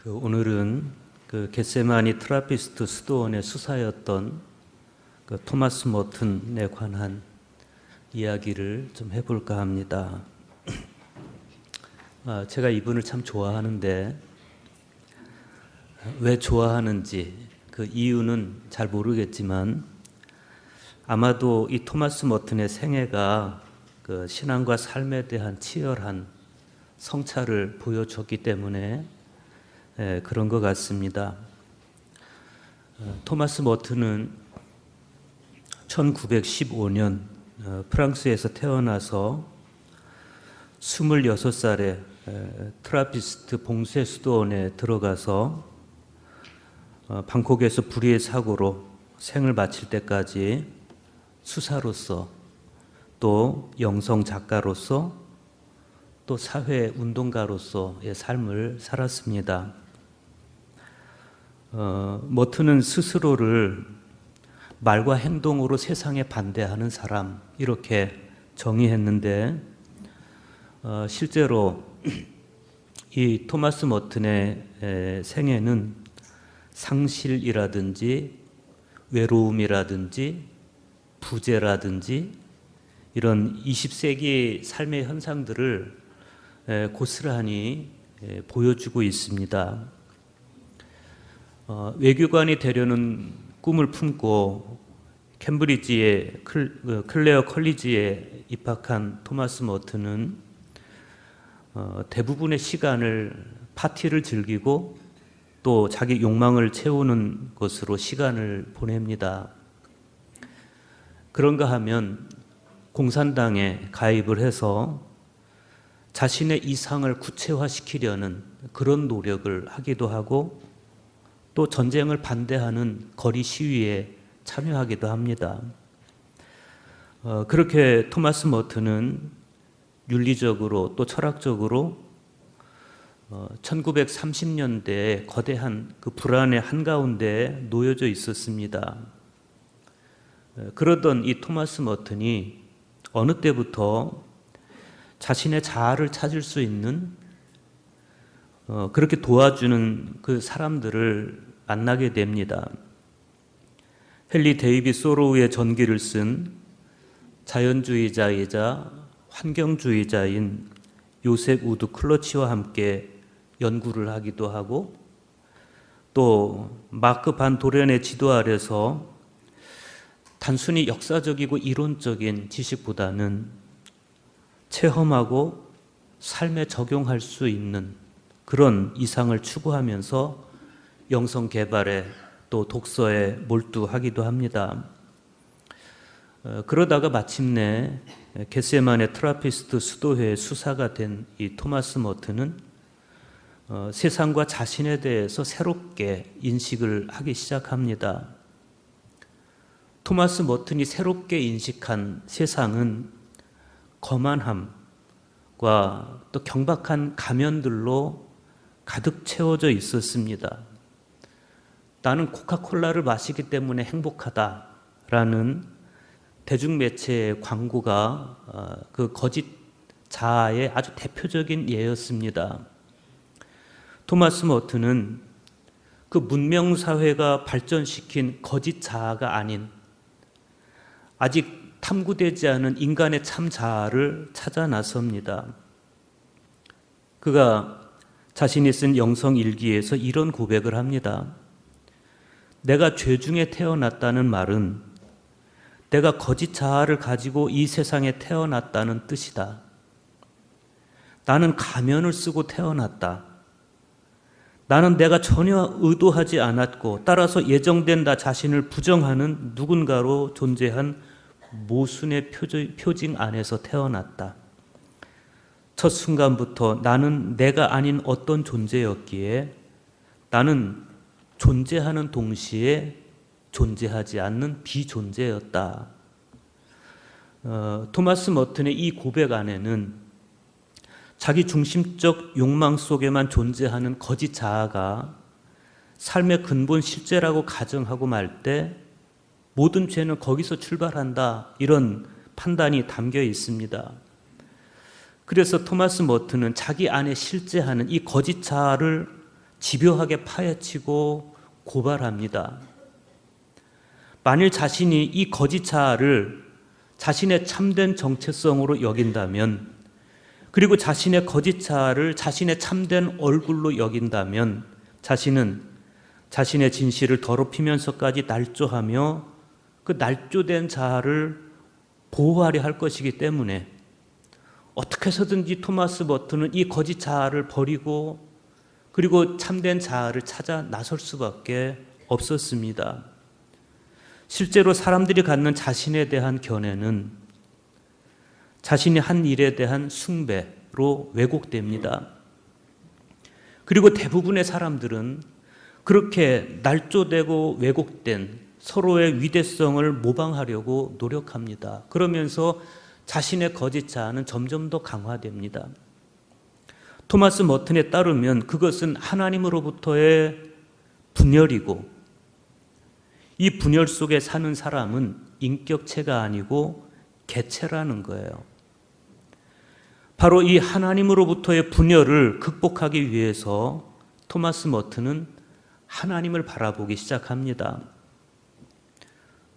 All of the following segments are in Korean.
오늘은 겟세마니 트라피스트 수도원의 수사였던 토마스 머튼에 관한 이야기를 좀 해볼까 합니다. 제가 이분을 참 좋아하는데 왜 좋아하는지 그 이유는 잘 모르겠지만 아마도 이 토마스 머튼의 생애가 신앙과 삶에 대한 치열한 성찰을 보여줬기 때문에 그런 것 같습니다. 토마스 머튼은 1915년 프랑스에서 태어나서 26살에 트라피스트 봉쇄 수도원에 들어가서 방콕에서 불의의 사고로 생을 마칠 때까지 수사로서 또 영성 작가로서 또 사회 운동가로서의 삶을 살았습니다. 머튼은 스스로를 말과 행동으로 세상에 반대하는 사람 이렇게 정의했는데 실제로 이 토마스 머튼의 생애는 상실이라든지 외로움이라든지 부재라든지 이런 20세기 삶의 현상들을 고스란히 보여주고 있습니다. 외교관이 되려는 꿈을 품고 캠브리지의 클레어 컬리지에 입학한 토마스 머튼은 대부분의 시간을 파티를 즐기고 또 자기 욕망을 채우는 것으로 시간을 보냅니다. 그런가 하면 공산당에 가입을 해서 자신의 이상을 구체화시키려는 그런 노력을 하기도 하고 또 전쟁을 반대하는 거리 시위에 참여하기도 합니다. 그렇게 토마스 머튼은 윤리적으로 또 철학적으로 1930년대에 거대한 그 불안의 한가운데에 놓여져 있었습니다. 그러던 이 토마스 머튼이 어느 때부터 자신의 자아를 찾을 수 있는 그렇게 도와주는 그 사람들을 만나게 됩니다. 헨리 데이빗 소로우의 전기를 쓴 자연주의자이자 환경주의자인 요셉 우드 클러치와 함께 연구를 하기도 하고 또 마크 반 도렌의 지도 아래서 단순히 역사적이고 이론적인 지식보다는 체험하고 삶에 적용할 수 있는 그런 이상을 추구하면서 영성 개발에 또 독서에 몰두하기도 합니다. 그러다가 마침내 겟세마네 트라피스트 수도회의 수사가 된 이 토마스 머튼은 세상과 자신에 대해서 새롭게 인식을 하기 시작합니다. 토마스 머튼이 새롭게 인식한 세상은 거만함과 또 경박한 가면들로 가득 채워져 있었습니다. 나는 코카콜라를 마시기 때문에 행복하다라는 대중매체의 광고가 그 거짓 자아의 아주 대표적인 예였습니다. 토마스 머튼은 그 문명사회가 발전시킨 거짓 자아가 아닌 아직 탐구되지 않은 인간의 참 자아를 찾아 나섭니다. 그가 자신이 쓴 영성 일기에서 이런 고백을 합니다. 내가 죄 중에 태어났다는 말은 내가 거짓 자아를 가지고 이 세상에 태어났다는 뜻이다. 나는 가면을 쓰고 태어났다. 나는 내가 전혀 의도하지 않았고 따라서 예정된 나 자신을 부정하는 누군가로 존재한 모순의 표징 안에서 태어났다. 첫 순간부터 나는 내가 아닌 어떤 존재였기에 나는 존재하는 동시에 존재하지 않는 비존재였다. 토마스 머튼의 이 고백 안에는 자기 중심적 욕망 속에만 존재하는 거짓 자아가 삶의 근본 실제라고 가정하고 말 때 모든 죄는 거기서 출발한다 이런 판단이 담겨 있습니다. 그래서 토마스 머튼은 자기 안에 실제하는 이 거짓 자아를 집요하게 파헤치고 고발합니다. 만일 자신이 이 거짓 자아를 자신의 참된 정체성으로 여긴다면, 그리고 자신의 거짓 자아를 자신의 참된 얼굴로 여긴다면 자신은 자신의 진실을 더럽히면서까지 날조하며 그 날조된 자아를 보호하려 할 것이기 때문에 어떻게 해서든지 토마스 머튼은 이 거짓 자아를 버리고 그리고 참된 자아를 찾아 나설 수밖에 없었습니다. 실제로 사람들이 갖는 자신에 대한 견해는 자신이 한 일에 대한 숭배로 왜곡됩니다. 그리고 대부분의 사람들은 그렇게 날조되고 왜곡된 서로의 위대성을 모방하려고 노력합니다. 그러면서 자신의 거짓 자아는 점점 더 강화됩니다. 토마스 머튼에 따르면 그것은 하나님으로부터의 분열이고, 이 분열 속에 사는 사람은 인격체가 아니고 개체라는 거예요. 바로 이 하나님으로부터의 분열을 극복하기 위해서 토마스 머튼은 하나님을 바라보기 시작합니다.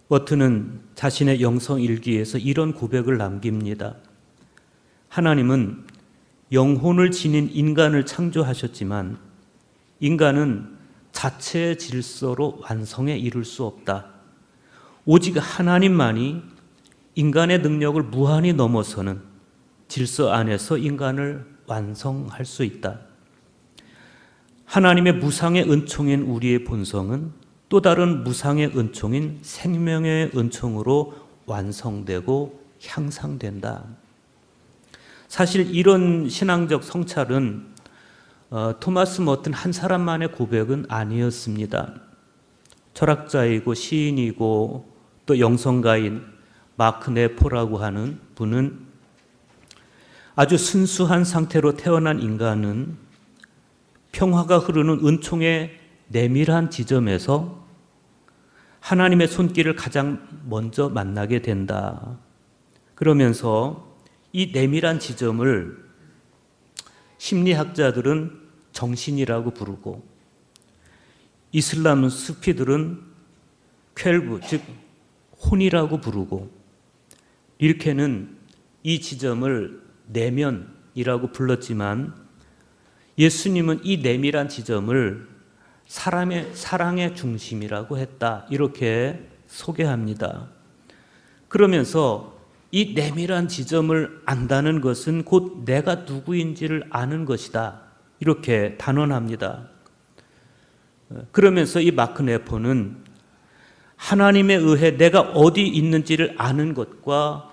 머튼은 자신의 영성 일기에서 이런 고백을 남깁니다. 하나님은 영혼을 지닌 인간을 창조하셨지만 인간은 자체의 질서로 완성에 이를 수 없다. 오직 하나님만이 인간의 능력을 무한히 넘어서는 질서 안에서 인간을 완성할 수 있다. 하나님의 무상의 은총인 우리의 본성은 또 다른 무상의 은총인 생명의 은총으로 완성되고 향상된다. 사실 이런 신앙적 성찰은 토마스 머튼 한 사람만의 고백은 아니었습니다. 철학자이고 시인이고 또 영성가인 마크 네포라고 하는 분은 아주 순수한 상태로 태어난 인간은 평화가 흐르는 은총의 내밀한 지점에서 하나님의 손길을 가장 먼저 만나게 된다. 그러면서 이 내밀한 지점을 심리학자들은 정신이라고 부르고 이슬람 수피들은 쾌르브, 즉 혼이라고 부르고 이렇게는 이 지점을 내면이라고 불렀지만 예수님은 이 내밀한 지점을 사랑의 중심이라고 했다. 이렇게 소개합니다. 그러면서 이 내밀한 지점을 안다는 것은 곧 내가 누구인지를 아는 것이다. 이렇게 단언합니다. 그러면서 이 마크 네포는 하나님에 의해 내가 어디 있는지를 아는 것과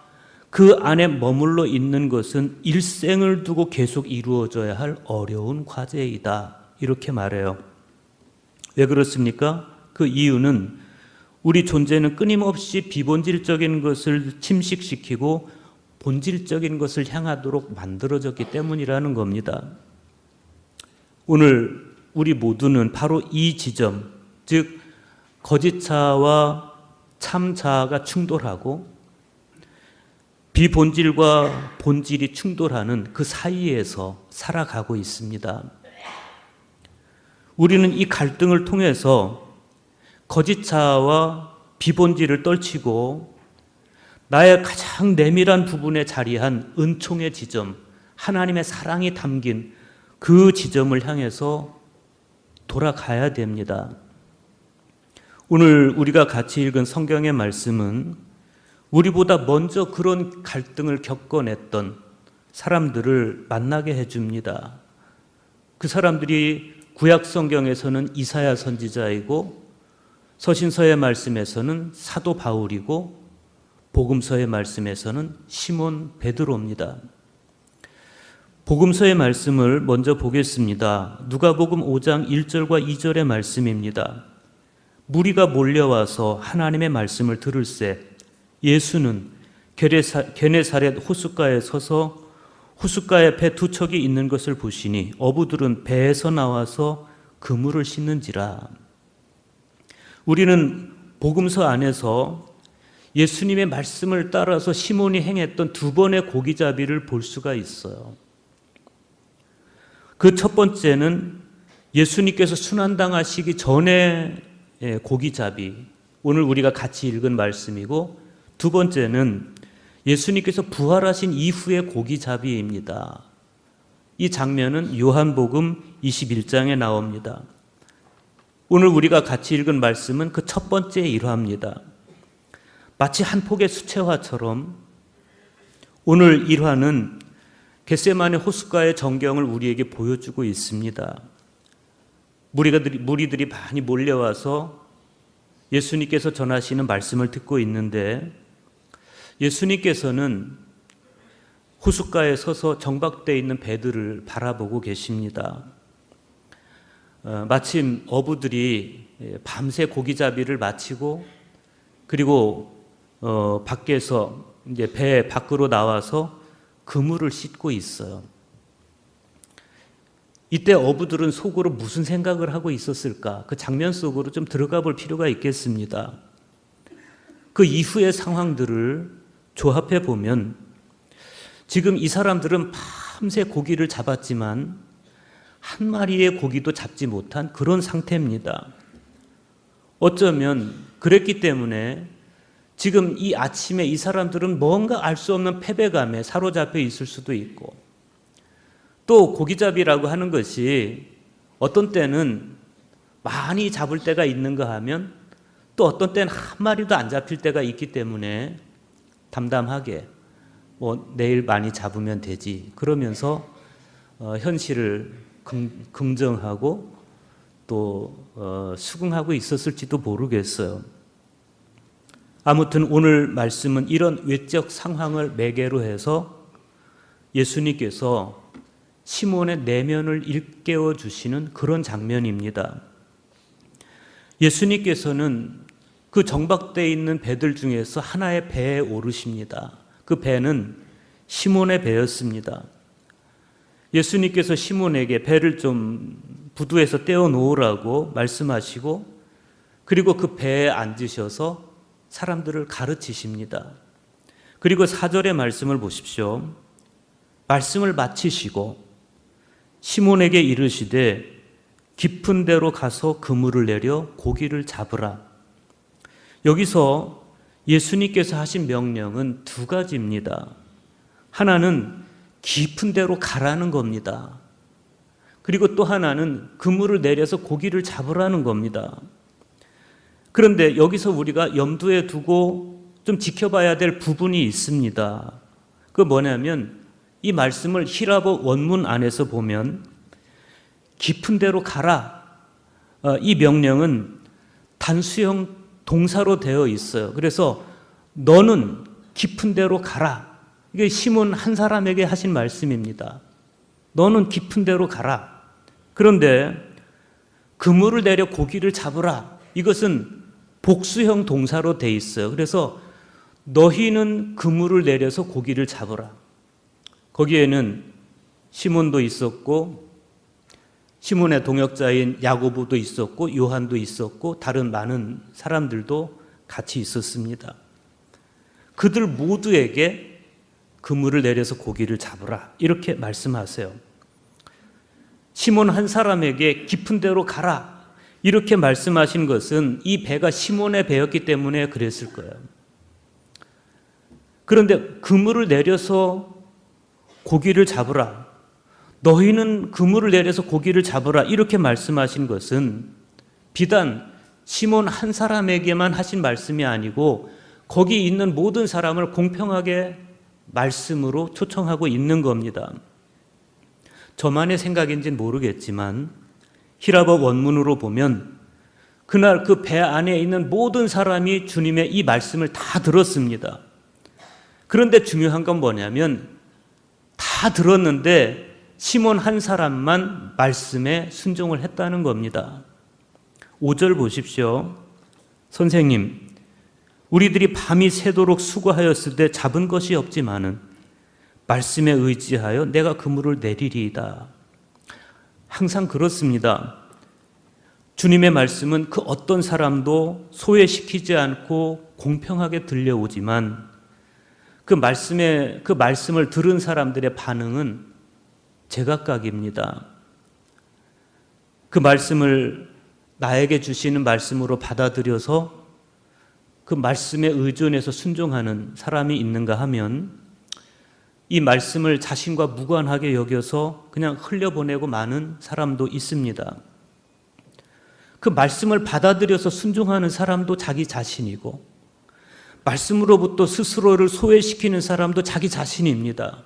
그 안에 머물러 있는 것은 일생을 두고 계속 이루어져야 할 어려운 과제이다. 이렇게 말해요. 왜 그렇습니까? 그 이유는 우리 존재는 끊임없이 비본질적인 것을 침식시키고 본질적인 것을 향하도록 만들어졌기 때문이라는 겁니다. 오늘 우리 모두는 바로 이 지점, 즉 거짓 자아와 참 자아가 충돌하고 비본질과 본질이 충돌하는 그 사이에서 살아가고 있습니다. 우리는 이 갈등을 통해서 거짓 자아와 비본질을 떨치고 나의 가장 내밀한 부분에 자리한 은총의 지점, 하나님의 사랑이 담긴 그 지점을 향해서 돌아가야 됩니다. 오늘 우리가 같이 읽은 성경의 말씀은 우리보다 먼저 그런 갈등을 겪어냈던 사람들을 만나게 해줍니다. 그 사람들이 구약 성경에서는 이사야 선지자이고 서신서의 말씀에서는 사도 바울이고 복음서의 말씀에서는 시몬 베드로입니다. 복음서의 말씀을 먼저 보겠습니다. 누가복음 5장 1절과 2절의 말씀입니다. 무리가 몰려와서 하나님의 말씀을 들을새 예수는 게네사렛 호숫가에 서서 호숫가에 배 두 척이 있는 것을 보시니 어부들은 배에서 나와서 그물을 씻는지라. 우리는 복음서 안에서 예수님의 말씀을 따라서 시몬이 행했던 두 번의 고기잡이를 볼 수가 있어요. 그 첫 번째는 예수님께서 순환당하시기 전에 고기잡이, 오늘 우리가 같이 읽은 말씀이고, 두 번째는 예수님께서 부활하신 이후의 고기잡이입니다. 이 장면은 요한복음 21장에 나옵니다. 오늘 우리가 같이 읽은 말씀은 그 첫 번째 일화입니다. 마치 한 폭의 수채화처럼 오늘 일화는 겟세마네 호숫가의 전경을 우리에게 보여주고 있습니다. 무리들이 많이 몰려와서 예수님께서 전하시는 말씀을 듣고 있는데, 예수님께서는 호숫가에 서서 정박되어 있는 배들을 바라보고 계십니다. 마침 어부들이 밤새 고기잡이를 마치고, 그리고 밖에서 이제 배 밖으로 나와서 그물을 씻고 있어요. 이때 어부들은 속으로 무슨 생각을 하고 있었을까? 그 장면 속으로 좀 들어가 볼 필요가 있겠습니다. 그 이후의 상황들을 조합해 보면 지금 이 사람들은 밤새 고기를 잡았지만 한 마리의 고기도 잡지 못한 그런 상태입니다. 어쩌면 그랬기 때문에 지금 이 아침에 이 사람들은 뭔가 알 수 없는 패배감에 사로잡혀 있을 수도 있고, 또 고기잡이라고 하는 것이 어떤 때는 많이 잡을 때가 있는가 하면 또 어떤 때는 한 마리도 안 잡힐 때가 있기 때문에 담담하게 내일 많이 잡으면 되지 그러면서 현실을 긍정하고 또 수긍하고 있었을지도 모르겠어요. 아무튼 오늘 말씀은 이런 외적 상황을 매개로 해서 예수님께서 시몬의 내면을 일깨워 주시는 그런 장면입니다. 예수님께서는 그 정박되어 있는 배들 중에서 하나의 배에 오르십니다. 그 배는 시몬의 배였습니다. 예수님께서 시몬에게 배를 좀 부두에서 떼어 놓으라고 말씀하시고, 그리고 그 배에 앉으셔서 사람들을 가르치십니다. 그리고 4절의 말씀을 보십시오. 말씀을 마치시고 시몬에게 이르시되 깊은 데로 가서 그물을 내려 고기를 잡으라. 여기서 예수님께서 하신 명령은 두 가지입니다. 하나는 깊은 데로 가라는 겁니다. 그리고 또 하나는 그물을 내려서 고기를 잡으라는 겁니다. 그런데 여기서 우리가 염두에 두고 좀 지켜봐야 될 부분이 있습니다. 그게 뭐냐면 이 말씀을 히라보 원문 안에서 보면 깊은 데로 가라, 이 명령은 단수형 동사로 되어 있어요. 그래서 너는 깊은 데로 가라. 이게 시몬 한 사람에게 하신 말씀입니다. 너는 깊은 데로 가라. 그런데 그물을 내려 고기를 잡으라. 이것은 복수형 동사로 되어 있어요. 그래서 너희는 그물을 내려서 고기를 잡으라. 거기에는 시몬도 있었고 시몬의 동역자인 야고보도 있었고 요한도 있었고 다른 많은 사람들도 같이 있었습니다. 그들 모두에게 그물을 내려서 고기를 잡으라 이렇게 말씀하세요. 시몬 한 사람에게 깊은 데로 가라 이렇게 말씀하신 것은 이 배가 시몬의 배였기 때문에 그랬을 거예요. 그런데 그물을 내려서 고기를 잡으라, 너희는 그물을 내려서 고기를 잡으라 이렇게 말씀하신 것은 비단 시몬 한 사람에게만 하신 말씀이 아니고 거기 있는 모든 사람을 공평하게 말씀으로 초청하고 있는 겁니다. 저만의 생각인지는 모르겠지만 히라보 원문으로 보면 그날 그 배 안에 있는 모든 사람이 주님의 이 말씀을 다 들었습니다. 그런데 중요한 건 뭐냐면 다 들었는데 시몬 한 사람만 말씀에 순종을 했다는 겁니다. 5절 보십시오. 선생님, 우리들이 밤이 새도록 수고하였을 때 잡은 것이 없지만은 말씀에 의지하여 내가 그물을 내리리이다. 항상 그렇습니다. 주님의 말씀은 그 어떤 사람도 소외시키지 않고 공평하게 들려오지만 그 말씀을 들은 사람들의 반응은 제각각입니다. 그 말씀을 나에게 주시는 말씀으로 받아들여서 그 말씀에 의존해서 순종하는 사람이 있는가 하면 이 말씀을 자신과 무관하게 여겨서 그냥 흘려보내고 마는 사람도 있습니다. 그 말씀을 받아들여서 순종하는 사람도 자기 자신이고 말씀으로부터 스스로를 소외시키는 사람도 자기 자신입니다.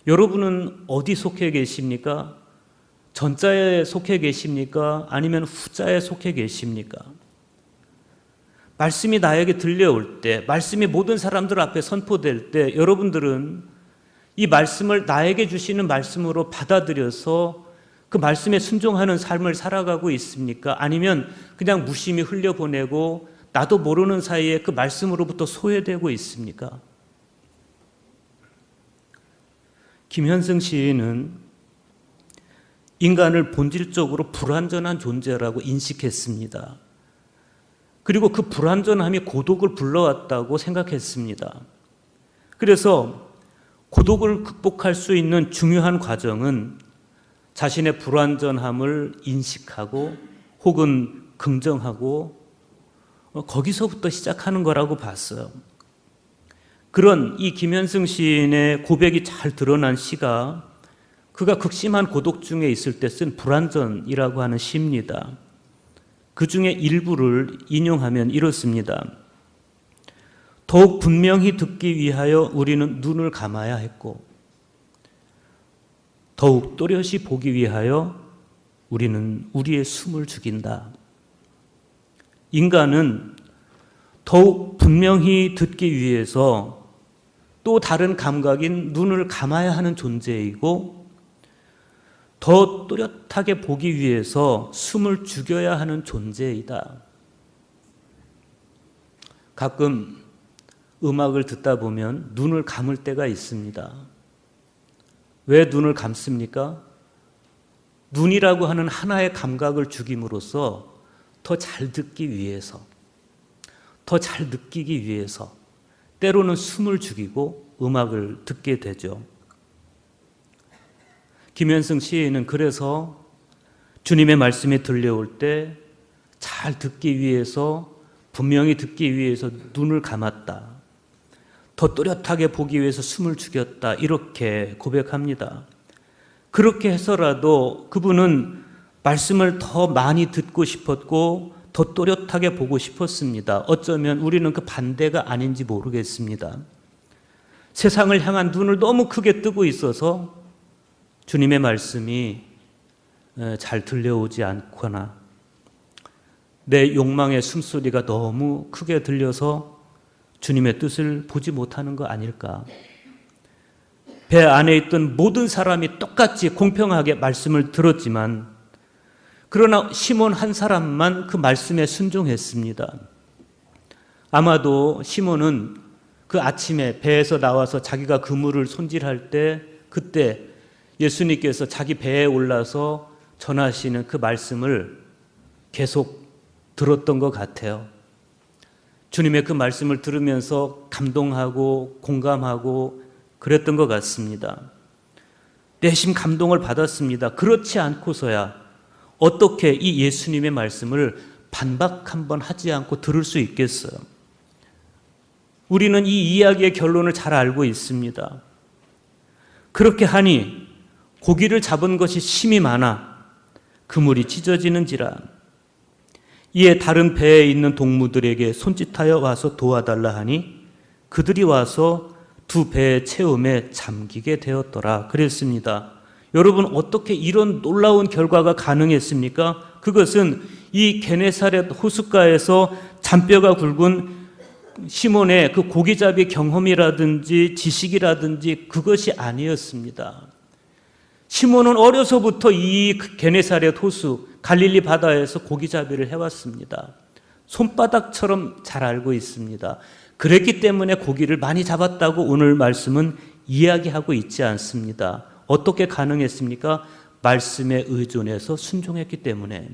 여러분은 어디 속해 계십니까? 전자에 속해 계십니까? 아니면 후자에 속해 계십니까? 말씀이 나에게 들려올 때, 말씀이 모든 사람들 앞에 선포될 때 여러분들은 이 말씀을 나에게 주시는 말씀으로 받아들여서 그 말씀에 순종하는 삶을 살아가고 있습니까? 아니면 그냥 무심히 흘려보내고 나도 모르는 사이에 그 말씀으로부터 소외되고 있습니까? 김현승 시인은 인간을 본질적으로 불완전한 존재라고 인식했습니다. 그리고 그 불완전함이 고독을 불러왔다고 생각했습니다. 그래서 고독을 극복할 수 있는 중요한 과정은 자신의 불완전함을 인식하고 혹은 긍정하고 거기서부터 시작하는 거라고 봤어요. 그런 이 김현승 시인의 고백이 잘 드러난 시가 그가 극심한 고독 중에 있을 때 쓴 불완전이라고 하는 시입니다. 그 중에 일부를 인용하면 이렇습니다. 더욱 분명히 듣기 위하여 우리는 눈을 감아야 했고 더욱 또렷이 보기 위하여 우리는 우리의 숨을 죽인다. 인간은 더욱 분명히 듣기 위해서 또 다른 감각인 눈을 감아야 하는 존재이고 더 또렷하게 보기 위해서 숨을 죽여야 하는 존재이다. 가끔 음악을 듣다 보면 눈을 감을 때가 있습니다. 왜 눈을 감습니까? 눈이라고 하는 하나의 감각을 죽임으로써 더 잘 듣기 위해서, 더 잘 느끼기 위해서 때로는 숨을 죽이고 음악을 듣게 되죠. 김현승 시인은 그래서 주님의 말씀이 들려올 때 잘 듣기 위해서, 분명히 듣기 위해서 눈을 감았다. 더 또렷하게 보기 위해서 숨을 죽였다. 이렇게 고백합니다. 그렇게 해서라도 그분은 말씀을 더 많이 듣고 싶었고 더 또렷하게 보고 싶었습니다. 어쩌면 우리는 그 반대가 아닌지 모르겠습니다. 세상을 향한 눈을 너무 크게 뜨고 있어서 주님의 말씀이 잘 들려오지 않거나 내 욕망의 숨소리가 너무 크게 들려서 주님의 뜻을 보지 못하는 거 아닐까? 배 안에 있던 모든 사람이 똑같이 공평하게 말씀을 들었지만 그러나 시몬 한 사람만 그 말씀에 순종했습니다. 아마도 시몬은 그 아침에 배에서 나와서 자기가 그물을 손질할 때 그때 예수님께서 자기 배에 올라서 전하시는 그 말씀을 계속 들었던 것 같아요. 주님의 그 말씀을 들으면서 감동하고 공감하고 그랬던 것 같습니다. 내심 감동을 받았습니다. 그렇지 않고서야 어떻게 이 예수님의 말씀을 반박 한번 하지 않고 들을 수 있겠어요? 우리는 이 이야기의 결론을 잘 알고 있습니다. 그렇게 하니 고기를 잡은 것이 심이 많아 그물이 찢어지는지라. 이에 다른 배에 있는 동무들에게 손짓하여 와서 도와달라 하니 그들이 와서 두 배의 체험에 잠기게 되었더라. 그랬습니다. 여러분, 어떻게 이런 놀라운 결과가 가능했습니까? 그것은 이 게네사렛 호숫가에서 잔뼈가 굵은 시몬의 그 고기잡이 경험이라든지 지식이라든지 그것이 아니었습니다. 시몬은 어려서부터 이 게네사렛 호수, 갈릴리 바다에서 고기잡이를 해왔습니다. 손바닥처럼 잘 알고 있습니다. 그랬기 때문에 고기를 많이 잡았다고 오늘 말씀은 이야기하고 있지 않습니다. 어떻게 가능했습니까? 말씀에 의존해서 순종했기 때문에.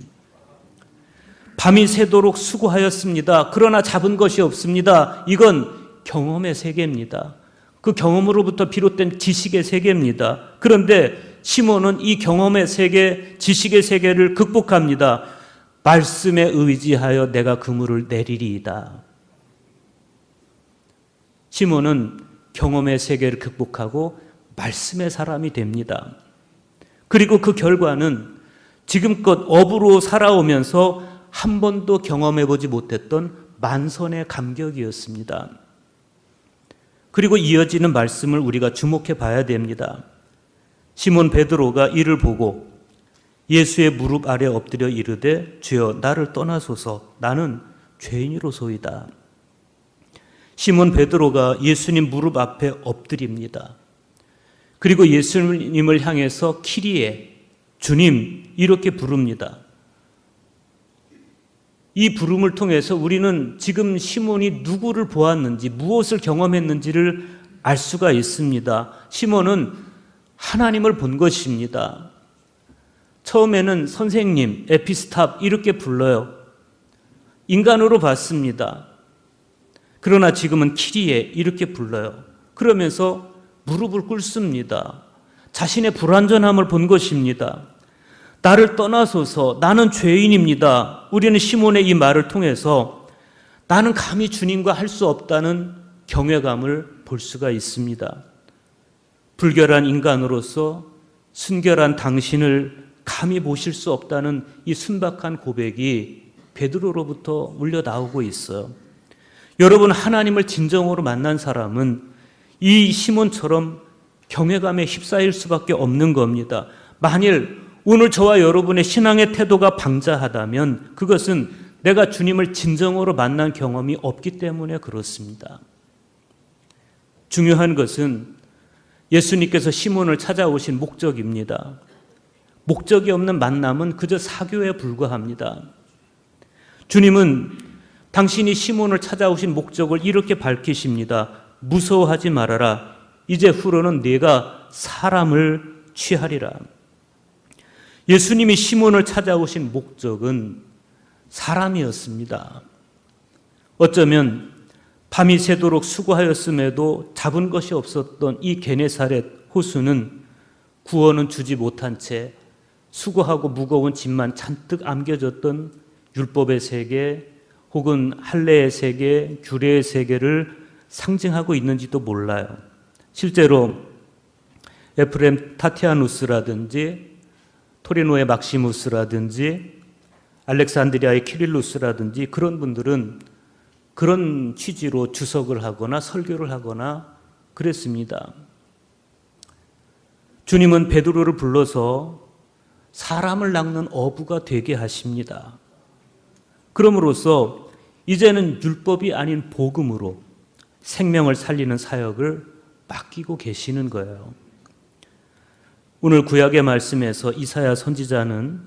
밤이 새도록 수고하였습니다. 그러나 잡은 것이 없습니다. 이건 경험의 세계입니다. 그 경험으로부터 비롯된 지식의 세계입니다. 그런데 시몬은 이 경험의 세계, 지식의 세계를 극복합니다. 말씀에 의지하여 내가 그물을 내리리이다. 시몬은 경험의 세계를 극복하고 말씀의 사람이 됩니다. 그리고 그 결과는 지금껏 업으로 살아오면서 한 번도 경험해보지 못했던 만선의 감격이었습니다. 그리고 이어지는 말씀을 우리가 주목해 봐야 됩니다. 시몬 베드로가 이를 보고 예수의 무릎 아래 엎드려 이르되 주여 나를 떠나소서 나는 죄인이로소이다. 시몬 베드로가 예수님 무릎 앞에 엎드립니다. 그리고 예수님을 향해서 키리에 주님 이렇게 부릅니다. 이 부름을 통해서 우리는 지금 시몬이 누구를 보았는지 무엇을 경험했는지를 알 수가 있습니다. 시몬은 하나님을 본 것입니다. 처음에는 선생님, 에피스탑 이렇게 불러요. 인간으로 봤습니다. 그러나 지금은 키리에 이렇게 불러요. 그러면서 무릎을 꿇습니다. 자신의 불완전함을 본 것입니다. 나를 떠나소서 나는 죄인입니다. 우리는 시몬의 이 말을 통해서 나는 감히 주님과 할 수 없다는 경외감을 볼 수가 있습니다. 불결한 인간으로서 순결한 당신을 감히 보실 수 없다는 이 순박한 고백이 베드로로부터 울려 나오고 있어요. 여러분, 하나님을 진정으로 만난 사람은 이 시몬처럼 경외감에 휩싸일 수밖에 없는 겁니다. 만일 오늘 저와 여러분의 신앙의 태도가 방자하다면 그것은 내가 주님을 진정으로 만난 경험이 없기 때문에 그렇습니다. 중요한 것은 예수님께서 시몬을 찾아오신 목적입니다. 목적이 없는 만남은 그저 사교에 불과합니다. 주님은 당신이 시몬을 찾아오신 목적을 이렇게 밝히십니다. 무서워하지 말아라. 이제 후로는 네가 사람을 취하리라. 예수님이 시몬을 찾아오신 목적은 사람이었습니다. 어쩌면 밤이 새도록 수고하였음에도 잡은 것이 없었던 이 게네사렛 호수는 구원은 주지 못한 채 수고하고 무거운 짐만 잔뜩 안겨졌던 율법의 세계 혹은 할례의 세계, 규례의 세계를 상징하고 있는지도 몰라요. 실제로 에프렘 타티아누스라든지 토리노의 막시무스라든지 알렉산드리아의 키릴루스라든지 그런 분들은 그런 취지로 주석을 하거나 설교를 하거나 그랬습니다. 주님은 베드로를 불러서 사람을 낚는 어부가 되게 하십니다. 그럼으로써 이제는 율법이 아닌 복음으로 생명을 살리는 사역을 맡기고 계시는 거예요. 오늘 구약의 말씀에서 이사야 선지자는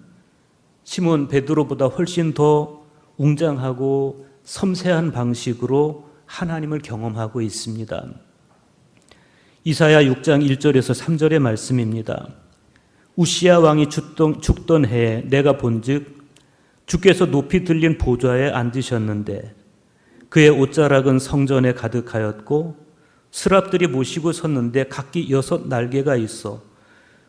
시몬 베드로보다 훨씬 더 웅장하고 섬세한 방식으로 하나님을 경험하고 있습니다. 이사야 6장 1절에서 3절의 말씀입니다. 우시야 왕이 죽던 해에 내가 본즉 주께서 높이 들린 보좌에 앉으셨는데 그의 옷자락은 성전에 가득하였고 스랍들이 모시고 섰는데 각기 6 날개가 있어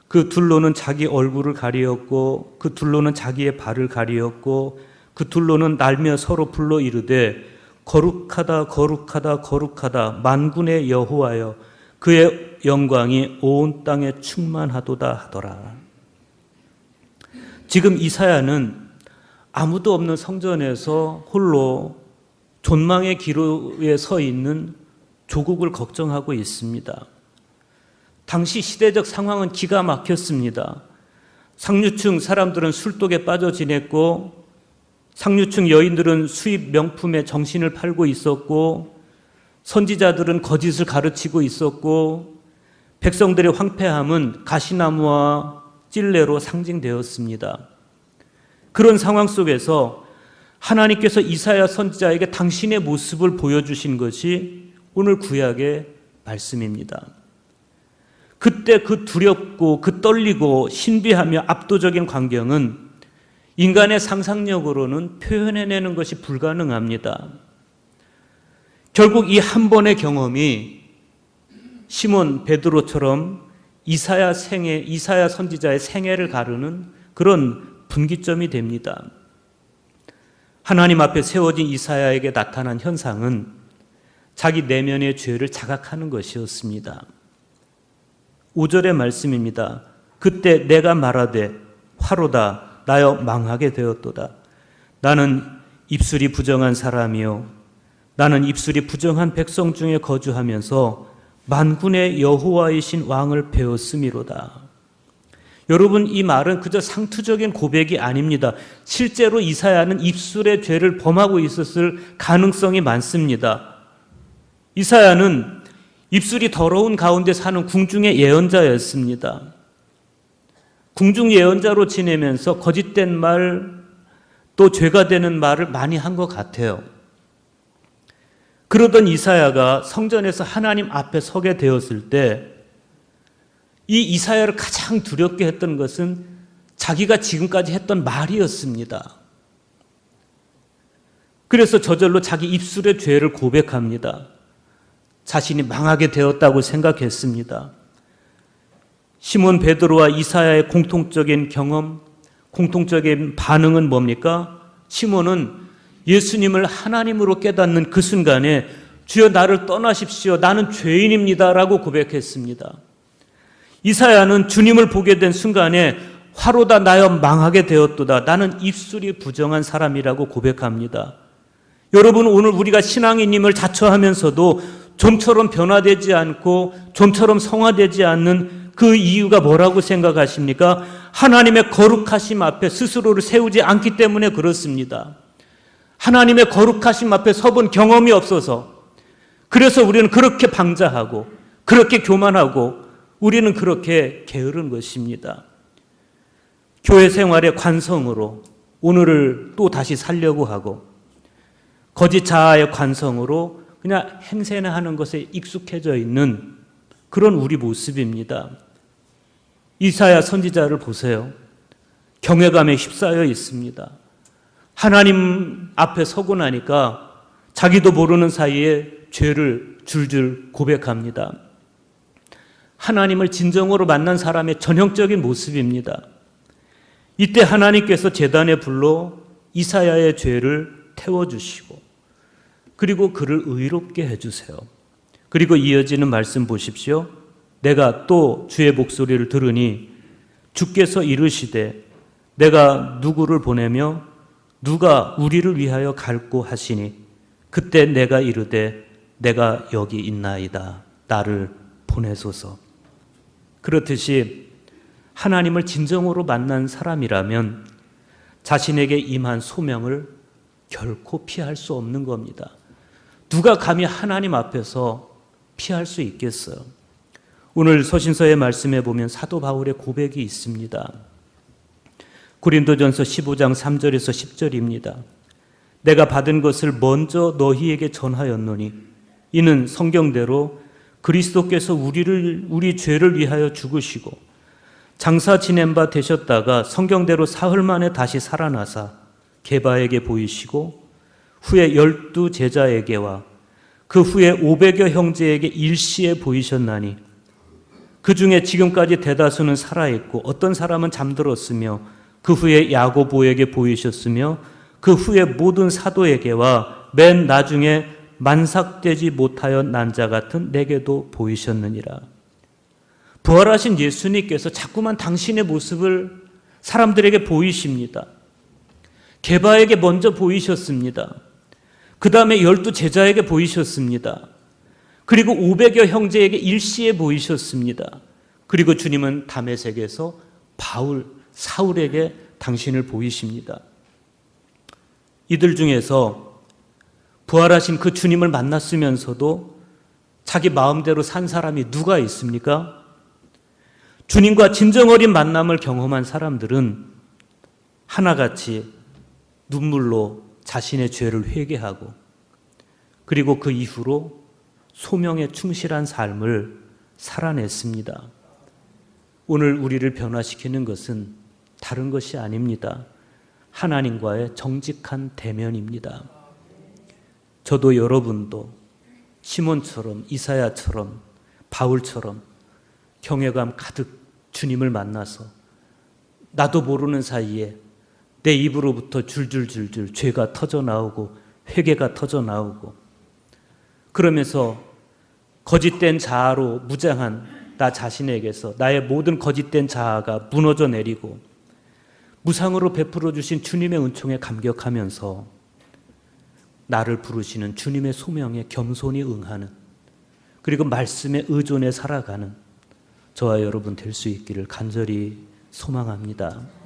그 둘로는 자기 얼굴을 가리었고 그 둘로는 자기의 발을 가리었고 그 둘로는 날며 서로 불러 이르되 거룩하다 거룩하다 거룩하다 만군의 여호와여 그의 영광이 온 땅에 충만하도다 하더라. 지금 이사야는 아무도 없는 성전에서 홀로 존망의 기로에 서 있는 조국을 걱정하고 있습니다. 당시 시대적 상황은 기가 막혔습니다. 상류층 사람들은 술독에 빠져 지냈고 상류층 여인들은 수입 명품에 정신을 팔고 있었고 선지자들은 거짓을 가르치고 있었고 백성들의 황폐함은 가시나무와 찔레로 상징되었습니다. 그런 상황 속에서 하나님께서 이사야 선지자에게 당신의 모습을 보여주신 것이 오늘 구약의 말씀입니다. 그때 그 두렵고 그 떨리고 신비하며 압도적인 광경은 인간의 상상력으로는 표현해내는 것이 불가능합니다. 결국 이 한 번의 경험이 시몬 베드로처럼 이사야 선지자의 생애를 가르는 그런 분기점이 됩니다. 하나님 앞에 세워진 이사야에게 나타난 현상은 자기 내면의 죄를 자각하는 것이었습니다. 5절의 말씀입니다. 그때 내가 말하되 화로다 나여 망하게 되었도다. 나는 입술이 부정한 사람이요 나는 입술이 부정한 백성 중에 거주하면서 만군의 여호와이신 왕을 배웠음이로다. 여러분, 이 말은 그저 상투적인 고백이 아닙니다. 실제로 이사야는 입술의 죄를 범하고 있었을 가능성이 많습니다. 이사야는 입술이 더러운 가운데 사는 궁중의 예언자였습니다. 궁중 예언자로 지내면서 거짓된 말, 또 죄가 되는 말을 많이 한 것 같아요. 그러던 이사야가 성전에서 하나님 앞에 서게 되었을 때 이 이사야를 가장 두렵게 했던 것은 자기가 지금까지 했던 말이었습니다. 그래서 저절로 자기 입술의 죄를 고백합니다. 자신이 망하게 되었다고 생각했습니다. 시몬 베드로와 이사야의 공통적인 경험, 공통적인 반응은 뭡니까? 시몬은 예수님을 하나님으로 깨닫는 그 순간에 주여 나를 떠나십시오. 나는 죄인입니다. 라고 고백했습니다. 이사야는 주님을 보게 된 순간에 화로다 나여 망하게 되었도다. 나는 입술이 부정한 사람이라고 고백합니다. 여러분, 오늘 우리가 신앙인임을 자처하면서도 좀처럼 변화되지 않고 좀처럼 성화되지 않는 그 이유가 뭐라고 생각하십니까? 하나님의 거룩하심 앞에 스스로를 세우지 않기 때문에 그렇습니다. 하나님의 거룩하심 앞에 서본 경험이 없어서, 그래서 우리는 그렇게 방자하고 그렇게 교만하고 우리는 그렇게 게으른 것입니다. 교회 생활의 관성으로 오늘을 또 다시 살려고 하고 거짓 자아의 관성으로 그냥 행세나 하는 것에 익숙해져 있는 그런 우리 모습입니다. 이사야 선지자를 보세요. 경외감에 휩싸여 있습니다. 하나님 앞에 서고 나니까 자기도 모르는 사이에 죄를 줄줄 고백합니다. 하나님을 진정으로 만난 사람의 전형적인 모습입니다. 이때 하나님께서 제단에 불러 이사야의 죄를 태워주시고 그리고 그를 의롭게 해주세요. 그리고 이어지는 말씀 보십시오. 내가 또 주의 목소리를 들으니 주께서 이르시되 내가 누구를 보내며 누가 우리를 위하여 갈고 하시니 그때 내가 이르되 내가 여기 있나이다. 나를 보내소서. 그렇듯이 하나님을 진정으로 만난 사람이라면 자신에게 임한 소명을 결코 피할 수 없는 겁니다. 누가 감히 하나님 앞에서 피할 수 있겠어요? 오늘 서신서의 말씀에 보면 사도 바울의 고백이 있습니다. 고린도전서 15장 3절에서 10절입니다. 내가 받은 것을 먼저 너희에게 전하였노니 이는 성경대로 그리스도께서 우리 죄를 위하여 죽으시고 장사 지낸 바 되셨다가 성경대로 사흘 만에 다시 살아나사 게바에게 보이시고 후에 12 제자에게와 그 후에 500여 형제에게 일시에 보이셨나니 그 중에 지금까지 대다수는 살아있고 어떤 사람은 잠들었으며 그 후에 야고보에게 보이셨으며 그 후에 모든 사도에게와 맨 나중에 만삭되지 못하여 난 자 같은 내게도 보이셨느니라. 부활하신 예수님께서 자꾸만 당신의 모습을 사람들에게 보이십니다. 게바에게 먼저 보이셨습니다. 그 다음에 12 제자에게 보이셨습니다. 그리고 500여 형제에게 일시에 보이셨습니다. 그리고 주님은 다메섹에서 사울에게 당신을 보이십니다. 이들 중에서 부활하신 그 주님을 만났으면서도 자기 마음대로 산 사람이 누가 있습니까? 주님과 진정 어린 만남을 경험한 사람들은 하나같이 눈물로 자신의 죄를 회개하고 그리고 그 이후로 소명에 충실한 삶을 살아냈습니다. 오늘 우리를 변화시키는 것은 다른 것이 아닙니다. 하나님과의 정직한 대면입니다. 저도 여러분도 시몬처럼 이사야처럼 바울처럼 경외감 가득 주님을 만나서 나도 모르는 사이에 내 입으로부터 줄줄줄줄 죄가 터져 나오고 회개가 터져 나오고, 그러면서 거짓된 자아로 무장한 나 자신에게서 나의 모든 거짓된 자아가 무너져 내리고 무상으로 베풀어 주신 주님의 은총에 감격하면서 나를 부르시는 주님의 소명에 겸손히 응하는, 그리고 말씀에 의존해 살아가는 저와 여러분 될 수 있기를 간절히 소망합니다.